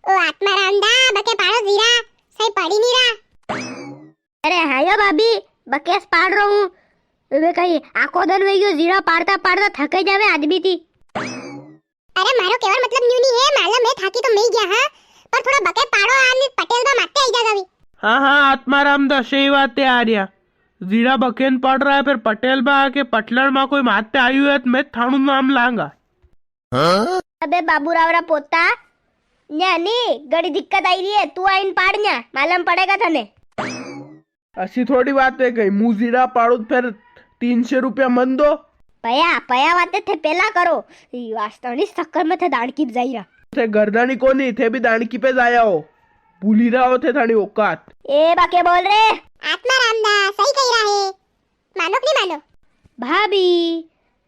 ओ आत्माराम दा बके पाड़ो जीरा सही पड़ी नहीं रहा। अरे हायो भाभी बकेस पाड़ रहा हूँ। वे कहीं आखो दिन वे यो जीरा पाड़ता पाड़ता थक जावे आदमी थी। अरे मारो केवल मतलब न्यू नहीं है मालूम है थाकी तो मैं गया हां पर थोड़ा बके पाड़ो आने पटेल बा माते आई जागा भी। हाँ हाँ आत्माराम दा सही बात है आर्या। जीरा बकेन पड़ रहा है फिर पटेल बा आके पटलर में कोई माते आई है तो मैं थानू नाम लांगा। अबे बाबूरावरा पोता न्यानी गड़ी दिक्कत आई रही है तू आइन पाड़ न्या मालूम पड़ेगा थने। ऐसी थोड़ी बात है कहीं मुँह जीरा पाड़ू फिर 300 रुपया मन दो। पया पया वाते थे पेला करो वास्तवनी चक्कर में थे दाड़की जाई रहा थे गर्दानी कोनी थे भी दानकी पे जाया हो भूली रहा हो थे थानी औकात। ए बाके बोल रे आत्माराम दा सही कह रहा है मानो कि नहीं मानो। भाभी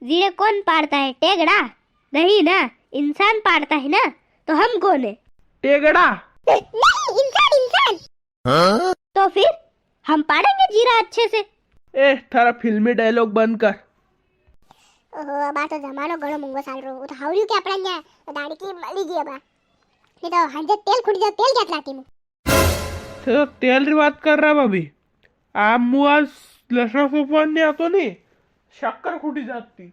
जीरे कौन पाड़ता है टेगड़ा नहीं ना इंसान पाड़ता है ना तो हम कौन है टेगड़ा नहीं इंसान इंसान। तो फिर हम पाड़ेंगे जीरा अच्छे से। ए थारा फिल्मी डायलॉग बंद कर। ओहो बा तो जमानो घणो मूंगो साल रो तो हावरियो के आपड़ा न्या दाड़की मली गई बा नहीं तो हंजे तेल खुट जा तेल क्या लाती मु तो तेल री बात कर रहा भाभी आप मुआ लसण फोफन ने आतो नहीं शक्कर खुटी जाती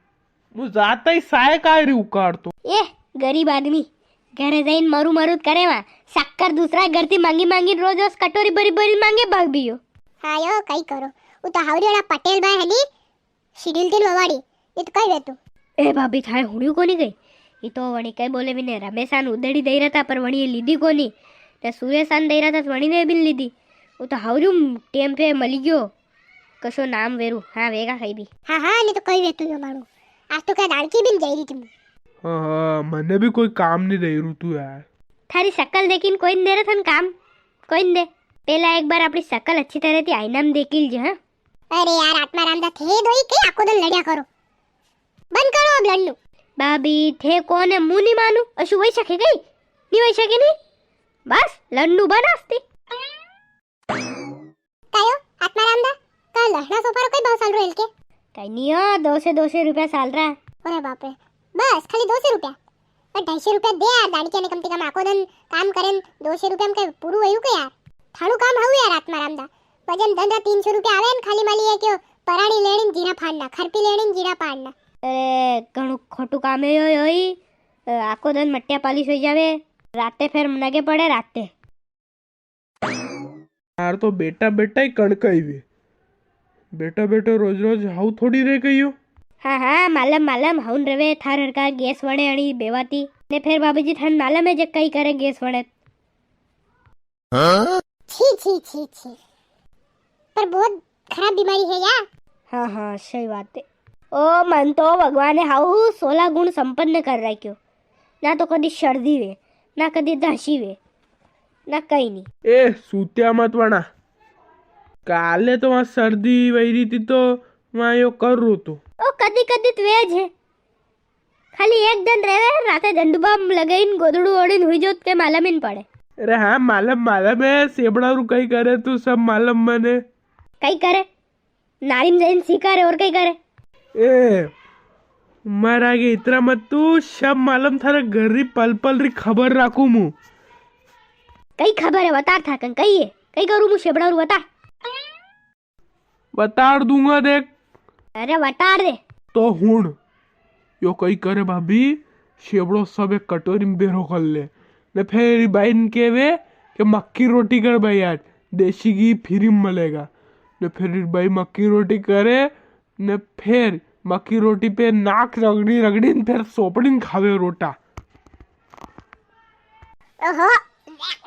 मु जाता ही साय काय री उकाड़ तो। ए गरीब आदमी घरे जाइन मरू मरू करे वा शक्कर दूसरा घर थी मांगी मांगी रोज रोज कटोरी बरी बरी मांगे भाग भी हो। हाँ यो कई करो वो तो हावरियोड़ा पटेल बा है नी शिडिल दिन ववाड़ी ये तो कई रहतो। ए भाभी थाए हुणियो कोनी गई ये तो वणी कई बोले भी ने रमेशान उदड़ी दई रहा था पर वणी ये लीधी कोनी ने सुरेशान दई रहा था वणी ने भी लीधी वो तो हावरियो टेम पे मली गयो कशो नाम वेरू हाँ वेगा कई भी। हाँ हाँ नहीं तो कई रहतो यो मारू आज तो क्या दाड़की बिन जाई रही थी मु। हाँ मने भी कोई काम नहीं दे रू तू यार। थारी शक्ल देखीन कोई दे रहा था काम कोई दे पहला एक बार अपनी शक्ल अच्छी तरह थी आईना में देखी लीजिए। हाँ अरे यार आत्माराम दा थे दोई के आको दिन लड़िया करो बंद करो अब लड़नु। भाभी थे कौन है मुंह नहीं मानू अशु वही सके गई नहीं वही सके नहीं बस लड़नु बनास्ती। कायो आत्माराम दा का लहना सोफा कोई बहुत साल रो के कहीं नहीं हो 200 रुपया साल रहा। अरे बाप रे बस खाली 200 रुपया और 250 रुपया दे यार दाड़की ने कम से कम आको दिन काम करें 200 रुपया में के पूरू वयु के यार थाणु काम हउ यार आत्माराम दा वजन धंधा 300 रुपया आवे ने खाली माली है क्यों पराड़ी लेणी जीरा फाड़ना खरपी लेणी जीरा पाड़ना। अरे घणु खोटू काम है योई आको दिन मट्टिया पालिश हो जावे राते फिर नगे पड़े राते। यार तो बेटा बेटा ही कणकई वे बेटा बेटा रोज रोज हाउ थोड़ी रह गई हो। हाँ हाँ मालम मालम हउन रवे थार हरका गैस वणे अणी बेवाती ने फिर बाबूजी थान मालम है जे कई करे गैस वणे। छी छी छी छी पर बहुत खराब बीमारी है यार। हाँ हाँ सही बात है। ओ मन तो भगवान ने हाउ 16 गुण संपन्न कर राख्यो ना तो कदी शर्दी वे ना कदी दाशी वे ना कई नहीं। ए सूत्या मत वणा काले तो वहाँ सर्दी वही रही थी तो वहाँ यो कर रो तो ओ कदी कदी वेज है खाली एक दिन रहे राते दंडुबाम लगाइन गोदड़ू ओड़ीन हुई जोत के मालमिन पड़े। अरे हाँ मालम मालम है सेबड़ा रू कई करे तू सब मालम मने कई करे नारिम जैन सीखा रे और कई करे। ए मर आगे इतना मत तू सब मालूम थारे घर री पल पल री खबर राखू मु कई खबर है बता था कं कई है कई करू मु शेबड़ा रू बता दूंगा देख। अरे बता दे तो हुण यो कई करे भाभी शेबड़ो सब एक कटोरी में बेरो कर ले ने फिर बाइन के वे कि मक्की रोटी कर भाई यार देसी घी फ्री में मिलेगा ने फिर भाई मक्की रोटी करे ने फिर मक्की रोटी पे नाक रगड़ी रगड़ी ने फिर सोपड़ी खावे रोटा। ओहो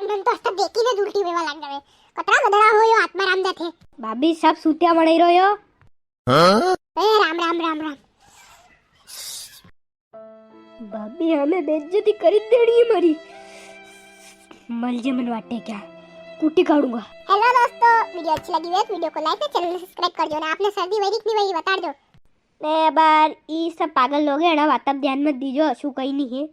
मन तो सब देखी ने उल्टी वेवा लाग जावे कतरा गधड़ा हो यो आत्माराम दा थे। भाभी सब सूत्या मड़ई रहो। ए राम राम राम राम भाभी हमें बेइज्जती करी देनी है मरी मलजे मन वाटे क्या कुटी काटूंगा। हेलो दोस्तों वीडियो अच्छी लगी हो तो वीडियो को लाइक और चैनल को सब्सक्राइब कर दो ना आपने सर्दी वही नहीं वही बता दो। ने बार ई सब पागल लोग है ना वातब ध्यान मत दीजो अशु कहीं नहीं है।